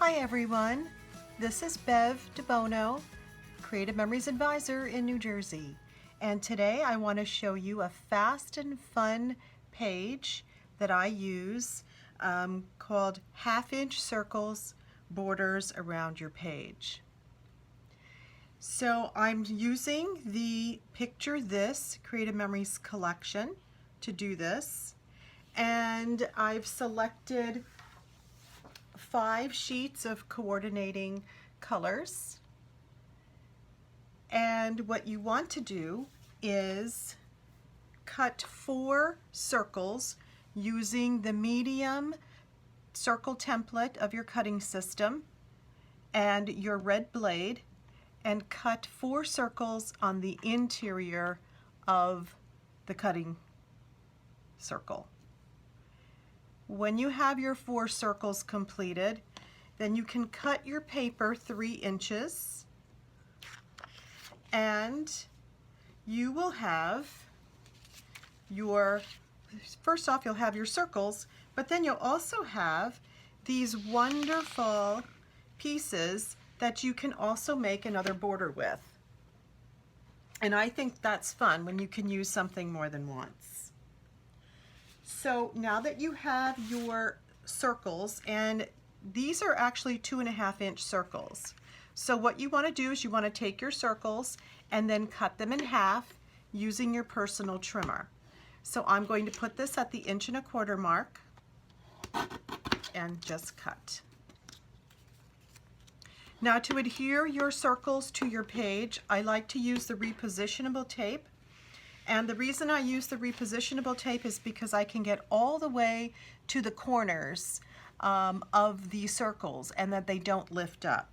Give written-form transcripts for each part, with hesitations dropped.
Hi everyone, this is Bev DeBono, Creative Memories Advisor in New Jersey. And today I want to show you a fast and fun page that I use called half-inch circles, borders around your page. So I'm using the Picture This Creative Memories collection to do this. And I've selected 5 sheets of coordinating colors, and what you want to do is cut 4 circles using the medium circle template of your cutting system and your red blade, and cut 4 circles on the interior of the cutting circle. When you have your 4 circles completed, then you can cut your paper 3 inches, and you will have your, first off you'll have your circles, but then you'll also have these wonderful pieces that you can also make another border with. And I think that's fun when you can use something more than once. So now that you have your circles, and these are actually 2.5-inch circles. So what you want to do is you want to take your circles and then cut them in half using your personal trimmer. So I'm going to put this at the 1.25 inch mark and just cut. Now to adhere your circles to your page, I like to use the repositionable tape. And the reason I use the repositionable tape is because I can get all the way to the corners of the circles and that they don't lift up.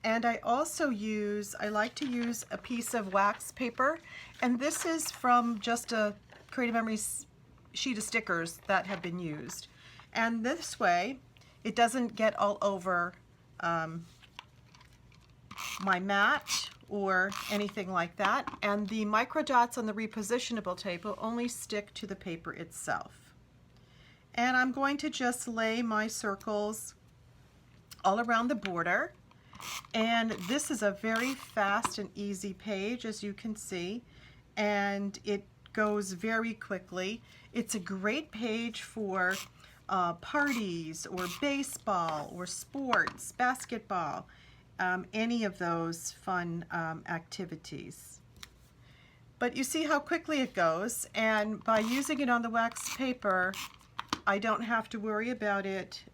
And I also like to use a piece of wax paper, and this is from just a Creative Memories sheet of stickers that have been used. And this way it doesn't get all over my mat or anything like that, and the micro dots on the repositionable tape will only stick to the paper itself. And I'm going to just lay my circles all around the border, and this is a very fast and easy page, as you can see, and it goes very quickly. It's a great page for parties or baseball or sports, basketball, any of those fun activities. But you see how quickly it goes, and by using it on the wax paper, I don't have to worry about it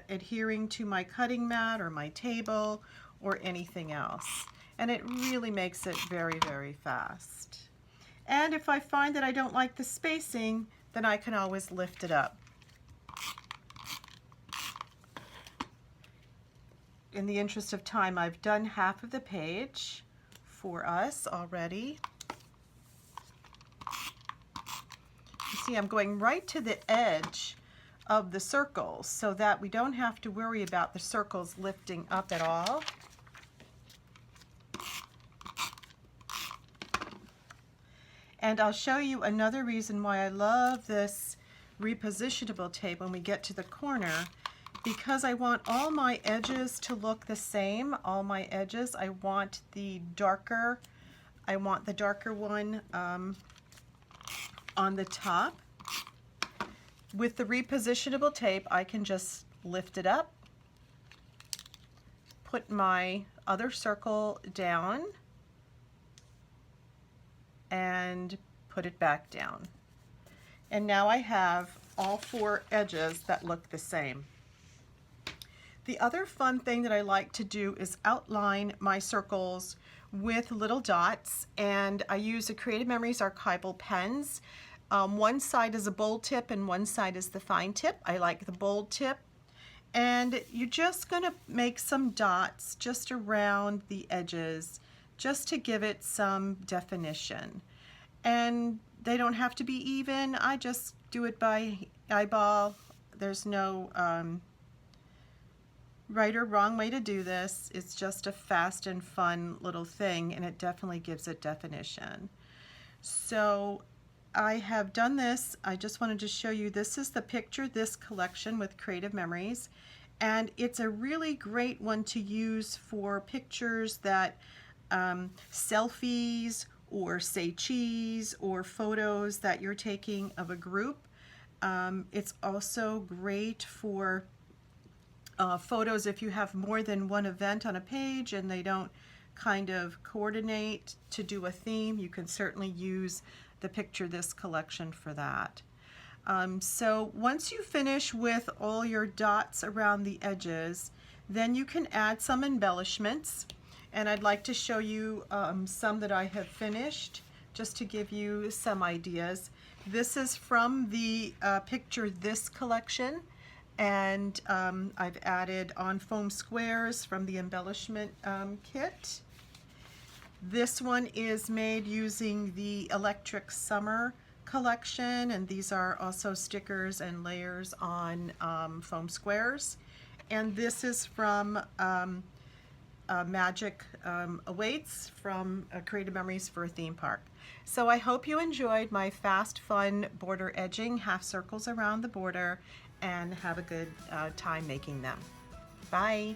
adhering to my cutting mat or my table or anything else. And it really makes it very, very fast. And if I find that I don't like the spacing, then I can always lift it up. In the interest of time, I've done half of the page for us already. You see, I'm going right to the edge of the circles so that we don't have to worry about the circles lifting up at all. And I'll show you another reason why I love this repositionable tape when we get to the corner. Because I want all my edges to look the same, all my edges, I want the darker one on the top. With the repositionable tape, I can just lift it up, put my other circle down, and put it back down. And now I have all 4 edges that look the same. The other fun thing that I like to do is outline my circles with little dots, and I use a Creative Memories archival pens. One side is a bold tip and one side is the fine tip. I like the bold tip. And you're just going to make some dots just around the edges just to give it some definition. And they don't have to be even. I just do it by eyeball. There's no right or wrong way to do this. It's just a fast and fun little thing, and it definitely gives it definition. So I have done this. I just wanted to show you, this is the Picture This collection with Creative Memories, And it's a really great one to use for pictures that selfies or say cheese or photos that you're taking of a group. It's also great for photos if you have more than one event on a page and they don't kind of coordinate to do a theme. You can certainly use the Picture This collection for that. So once you finish with all your dots around the edges, then you can add some embellishments. And I'd like to show you some that I have finished just to give you some ideas. This is from the Picture This collection, and I've added on foam squares from the embellishment kit. This one is made using the Electric Summer collection, and these are also stickers and layers on foam squares. And this is from Magic Awaits from Creative Memories for a Theme Park. So I hope you enjoyed my fast, fun border edging, half circles around the border, and have a good time making them. Bye!